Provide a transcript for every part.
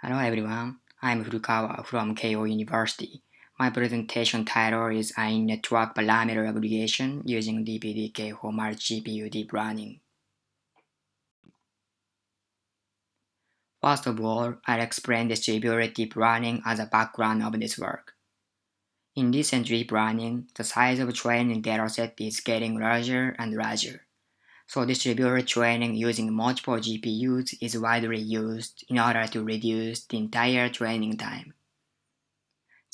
Hello everyone, I'm Furukawa from Keio University. My presentation title is in network parameter aggregation using DPDK for multi-GPU deep learning. First of all, I'll explain distributed deep learning as a background of this work. In recent deep learning, the size of training dataset is getting larger and larger. So distributed training using multiple GPUs is widely used in order to reduce the entire training time.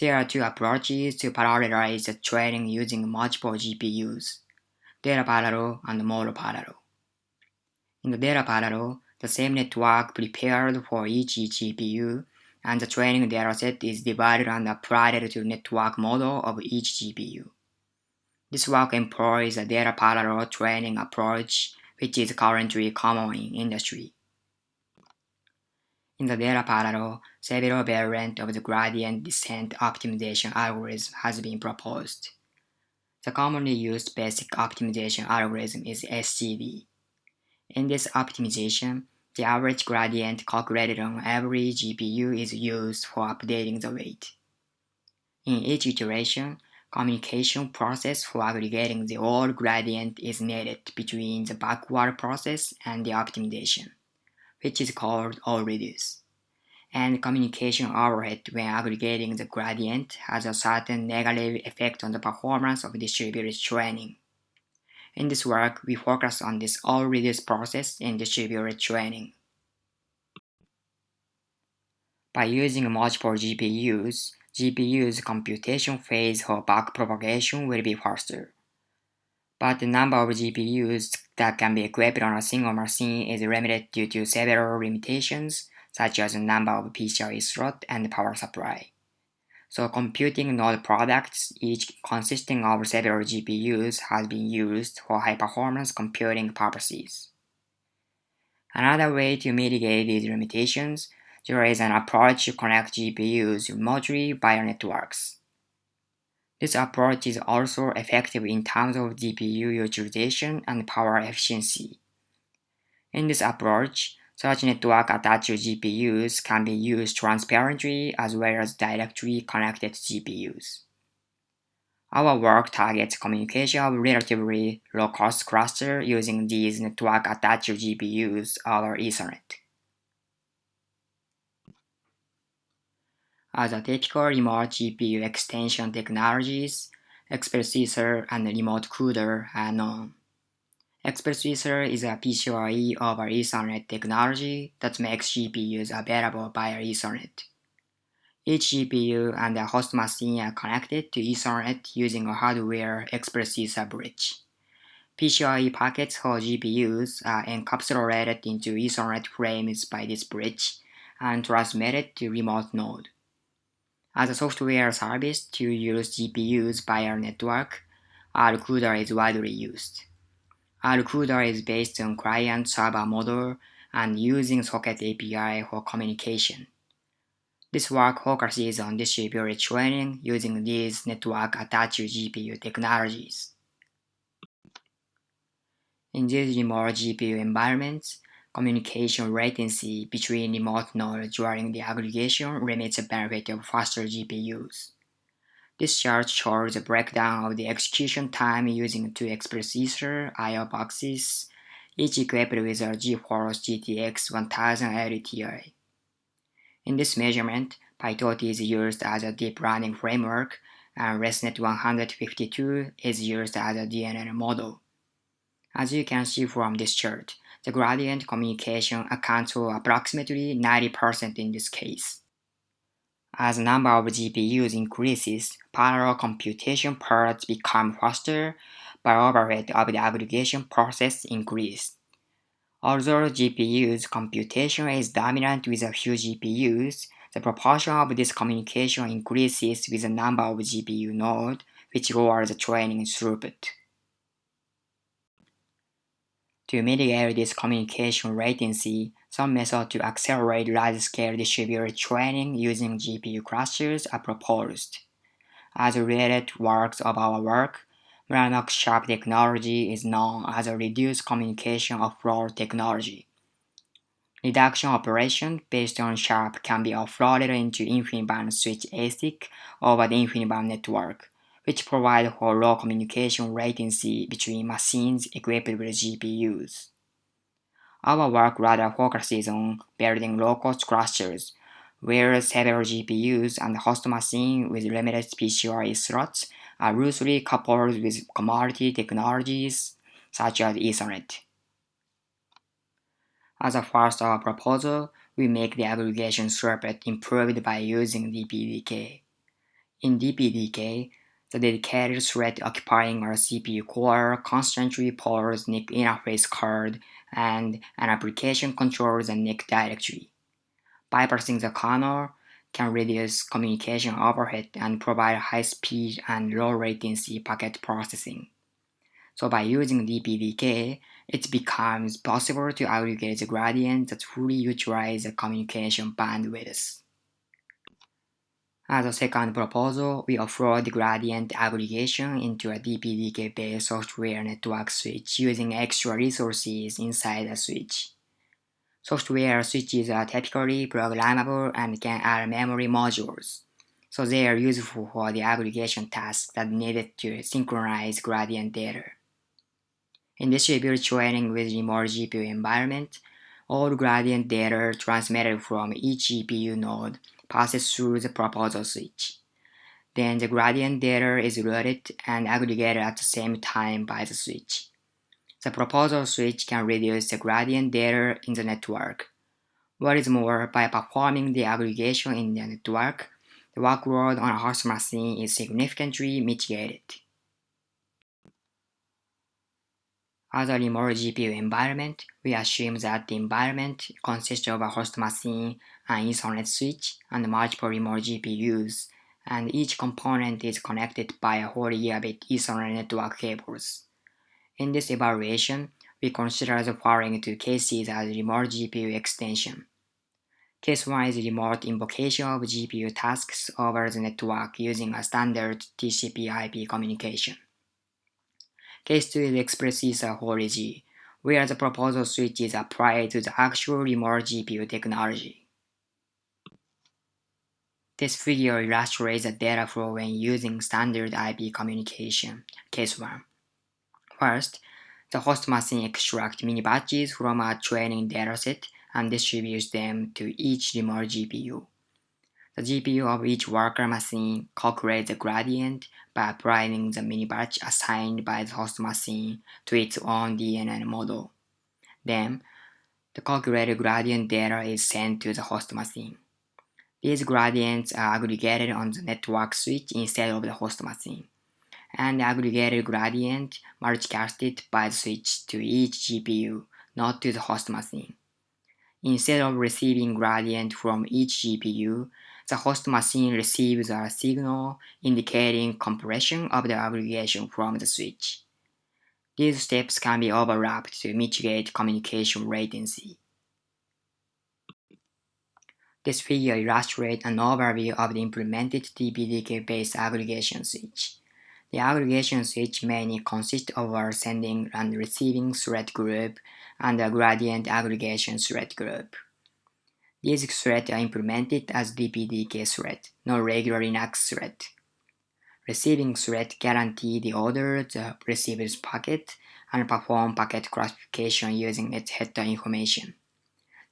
There are two approaches to parallelize the training using multiple GPUs, data parallel and model parallel. In the data parallel, the same network prepared for each GPU and the training dataset is divided and applied to the network model of each GPU. This work employs a data parallel training approach, which is currently common in industry. In the data parallel, several variants of the gradient descent optimization algorithm has been proposed. The commonly used basic optimization algorithm is SGD. In this optimization, the average gradient calculated on every GPU is used for updating the weight. In each iteration, communication process for aggregating the old gradient is needed between the backward process and the optimization, which is called all-reduce. And communication overhead when aggregating the gradient has a certain negative effect on the performance of distributed training. In this work, we focus on this all-reduce process in distributed training. By using multiple GPU's computation phase for backpropagation will be faster. But the number of GPUs that can be equipped on a single machine is limited due to several limitations, such as the number of PCIe slots and power supply. So computing node products, each consisting of several GPUs, has been used for high-performance computing purposes. Another way to mitigate these limitations, there is an approach to connect GPUs remotely via networks. This approach is also effective in terms of GPU utilization and power efficiency. In this approach, such network-attached GPUs can be used transparently as well as directly connected GPUs. Our work targets communication of relatively low-cost cluster using these network-attached GPUs over Ethernet. As a typical remote GPU extension technologies, Expressor and remote CUDA are known. Expressor is a PCIe over Ethernet technology that makes GPUs available via Ethernet. Each GPU and a host machine are connected to Ethernet using a hardware Expressor bridge. PCIe packets for GPUs are encapsulated into Ethernet frames by this bridge and transmitted to remote node. As a software service to use GPUs via network, RCUDA is widely used. RCUDA is based on client-server model and using socket API for communication. This work focuses on distributed training using these network-attached GPU technologies. In these remote GPU environments, communication latency between remote nodes during the aggregation limits the benefit of faster GPUs. This chart shows a breakdown of the execution time using two Expressor I/O boxes, each equipped with a GeForce GTX 1080 Ti. In this measurement, PyTorch is used as a deep learning framework, and ResNet 152 is used as a DNN model. As you can see from this chart, the gradient communication accounts for approximately 90% in this case. As the number of GPUs increases, parallel computation parts become faster, but overhead of the aggregation process increases. Although GPU's computation is dominant with a few GPUs, the proportion of this communication increases with the number of GPU nodes, which lowers the training throughput. To mitigate this communication latency, some methods to accelerate large-scale distributed training using GPU clusters are proposed. As related works of our work, Mellanox-Sharp technology is known as a reduced communication offload technology. Reduction operation based on sharp can be offloaded into InfiniBand switch ASIC over the InfiniBand network, which provide for low communication latency between machines equipped with GPUs. Our work rather focuses on building low-cost clusters, where several GPUs and host machine with limited PCIe slots are loosely coupled with commodity technologies such as Ethernet. As a first proposal, we make the aggregation throughput improved by using DPDK. In DPDK, the dedicated thread occupying a CPU core constantly pulls NIC interface card and an application controls the NIC directory. Bypassing the kernel can reduce communication overhead and provide high speed and low latency packet processing. So by using DPDK, it becomes possible to aggregate the gradients that fully utilize the communication bandwidth. As a second proposal, we offload gradient aggregation into a DPDK-based software network switch using extra resources inside the switch. Software switches are typically programmable and can add memory modules, so they are useful for the aggregation tasks that needed to synchronize gradient data. In distributed training with remote GPU environment, all gradient data transmitted from each GPU node passes through the proposal switch. Then the gradient data is routed and aggregated at the same time by the switch. The proposal switch can reduce the gradient data in the network. What is more, by performing the aggregation in the network, the workload on a host machine is significantly mitigated. As a remote GPU environment, we assume that the environment consists of a host machine, an Ethernet switch, and multiple remote GPUs, and each component is connected by a whole gigabit Ethernet network cables. In this evaluation, we consider the following two cases as remote GPU extension. Case 1 is remote invocation of GPU tasks over the network using a standard TCP/IP communication. Case 2 is Express Ether G, where the proposal switch is applied to the actual remote GPU technology. This figure illustrates the data flow when using standard IP communication. Case 1. First, the host machine extracts mini batches from a training dataset and distributes them to each remote GPU. The GPU of each worker machine calculates the gradient by applying the mini batch assigned by the host machine to its own DNN model. Then, the calculated gradient data is sent to the host machine. These gradients are aggregated on the network switch instead of the host machine, and the aggregated gradient multicasted by the switch to each GPU, not to the host machine. Instead of receiving gradient from each GPU, the host machine receives a signal indicating compression of the aggregation from the switch. These steps can be overlapped to mitigate communication latency. This figure illustrates an overview of the implemented DPDK-based aggregation switch. The aggregation switch mainly consists of a sending and receiving thread group and a gradient aggregation thread group. These threads are implemented as DPDK thread, not regular Linux thread. Receiving thread guarantee the order the receiver's packet and perform packet classification using its header information.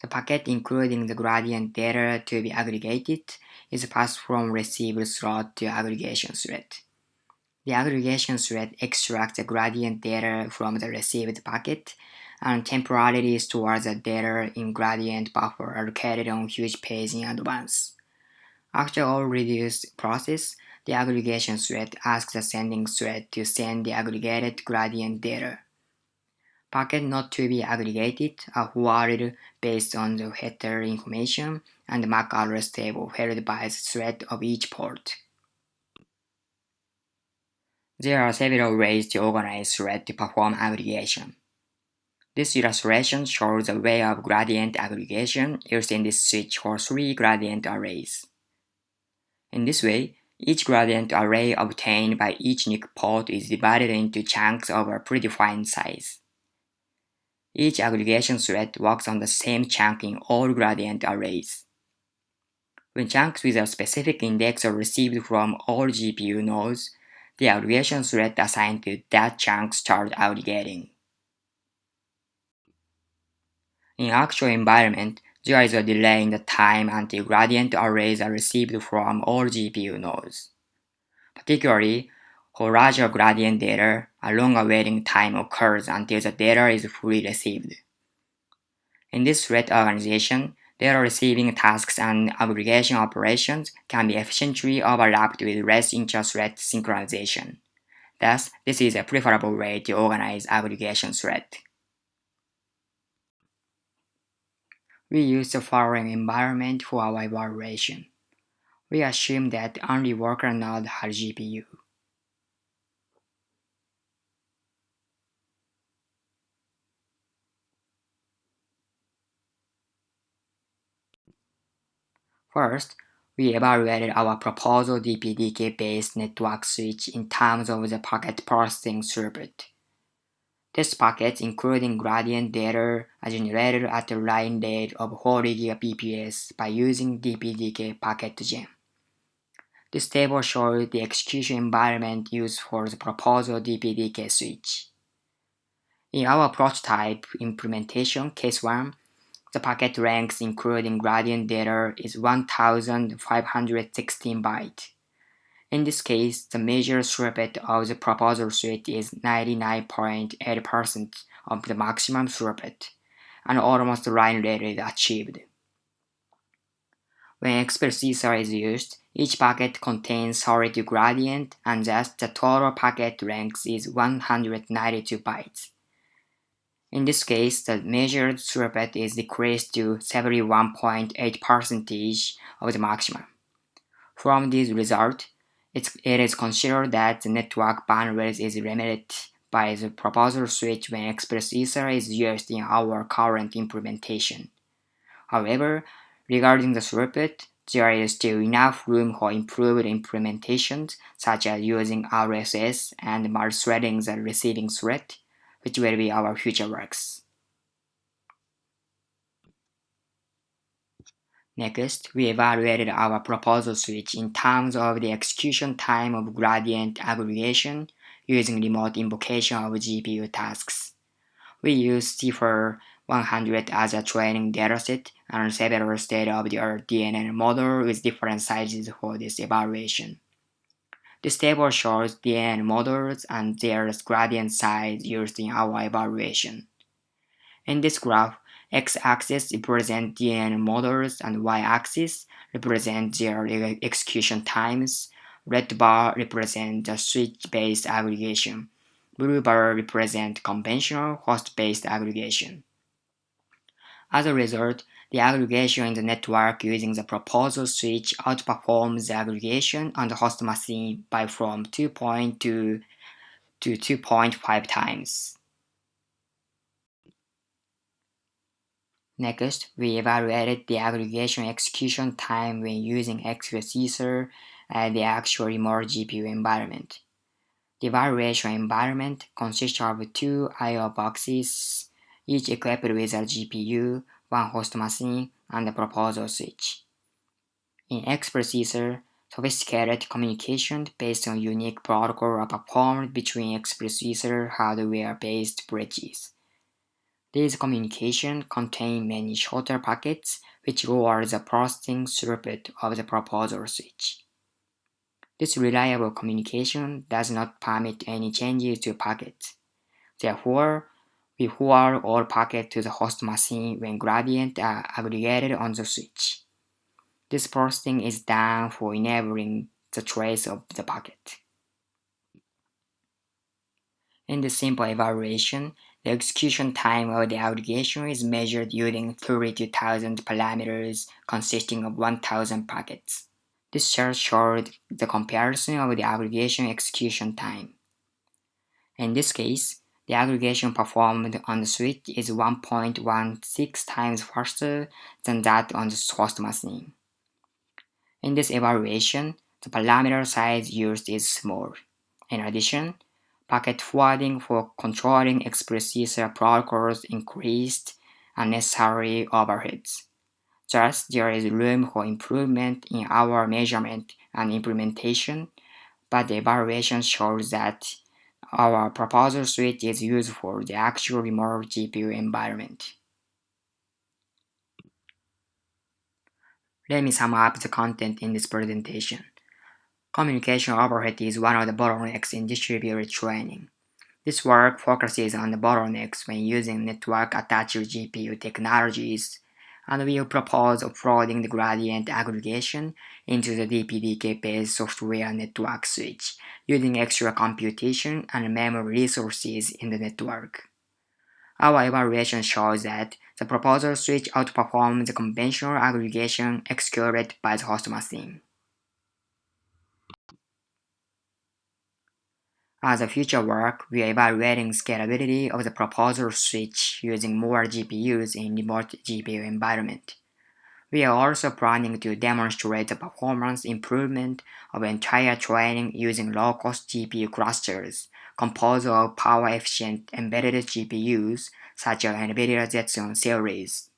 The packet including the gradient data to be aggregated is passed from receiver slot to aggregation thread. The aggregation thread extracts the gradient data from the received packet and temporarily stores the data in gradient buffer allocated on huge page in advance. After all reduced process, the aggregation thread asks the sending thread to send the aggregated gradient data. Packets not to be aggregated are forwarded based on the header information and the MAC address table held by the thread of each port. There are several ways to organize threads to perform aggregation. This illustration shows a way of gradient aggregation using this switch for 3 gradient arrays. In this way, each gradient array obtained by each NIC port is divided into chunks of a predefined size. Each aggregation thread works on the same chunk in all gradient arrays. When chunks with a specific index are received from all GPU nodes, the aggregation thread assigned to that chunk starts aggregating. In actual environment, there is a delay in the time until gradient arrays are received from all GPU nodes. Particularly, for larger gradient data, a longer waiting time occurs until the data is fully received. In this thread organization, data receiving tasks and aggregation operations can be efficiently overlapped with less intra-thread synchronization. Thus, this is a preferable way to organize aggregation thread. We use the following environment for our evaluation. We assume that only worker node has GPU. First, we evaluated our proposal DPDK-based network switch in terms of the packet processing throughput. Test packets, including gradient data, are generated at a line rate of 40 Gbps by using DPDK packet gem. This table shows the execution environment used for the proposal DPDK switch. In our prototype implementation, case 1, the packet length including gradient data is 1516 bytes. In this case, the measured throughput of the proposal suite is 99.8% of the maximum throughput, and almost line rate is achieved. When XProcessor is used, each packet contains 32 gradient, and thus the total packet length is 192 bytes. In this case, the measured throughput is decreased to 71.8% of the maximum. From this result, it is considered that the network bandwidth is limited by the proposal switch when XProcessor is used in our current implementation. However, regarding the throughput, there is still enough room for improved implementations such as using RSS and multithreading the receiving thread, which will be our future works. Next, we evaluated our proposal switch in terms of the execution time of gradient aggregation using remote invocation of GPU tasks. We used CIFAR 100 as a training dataset and several state-of-the-art DNN models with different sizes for this evaluation. This table shows DNN models and their gradient size used in our evaluation. In this graph, x-axis represents DNN models and y-axis represents their execution times. Red bar represents the switch-based aggregation. Blue bar represents conventional host-based aggregation. As a result, the aggregation in the network using the proposal switch outperforms the aggregation on the host machine by from 2.2 to 2.5 times. Next, we evaluated the aggregation execution time when using XProcessor and the actual remote GPU environment. The evaluation environment consists of two I/O boxes, each equipped with a GPU, one host machine, and a proposal switch. In XProcessor, sophisticated communication based on unique protocol are performed between XProcessor hardware-based bridges. These communications contain many shorter packets which lower the processing throughput of the proposal switch. This reliable communication does not permit any changes to packets. Therefore, we forward all packets to the host machine when gradients are aggregated on the switch. This processing is done for enabling the trace of the packet. In the simple evaluation, the execution time of the aggregation is measured using 32,000 parameters consisting of 1,000 packets. This chart showed the comparison of the aggregation execution time. In this case, the aggregation performed on the switch is 1.16 times faster than that on the host machine. In this evaluation, the parameter size used is small. In addition, Packet forwarding for controlling express protocols increased unnecessary overheads. Thus, there is room for improvement in our measurement and implementation, but the evaluation shows that our proposal suite is used for the actual remote GPU environment. Let me sum up the content in this presentation. Communication overhead is one of the bottlenecks in distributed training. This work focuses on the bottlenecks when using network-attached GPU technologies, and we will propose offloading the gradient aggregation into the DPDK-based software network switch, using extra computation and memory resources in the network. Our evaluation shows that the proposal switch outperforms the conventional aggregation executed by the host machine. As a future work, we are evaluating scalability of the proposal switch using more GPUs in remote GPU environment. We are also planning to demonstrate the performance improvement of entire training using low-cost GPU clusters composed of power-efficient embedded GPUs such as NVIDIA Jetson series.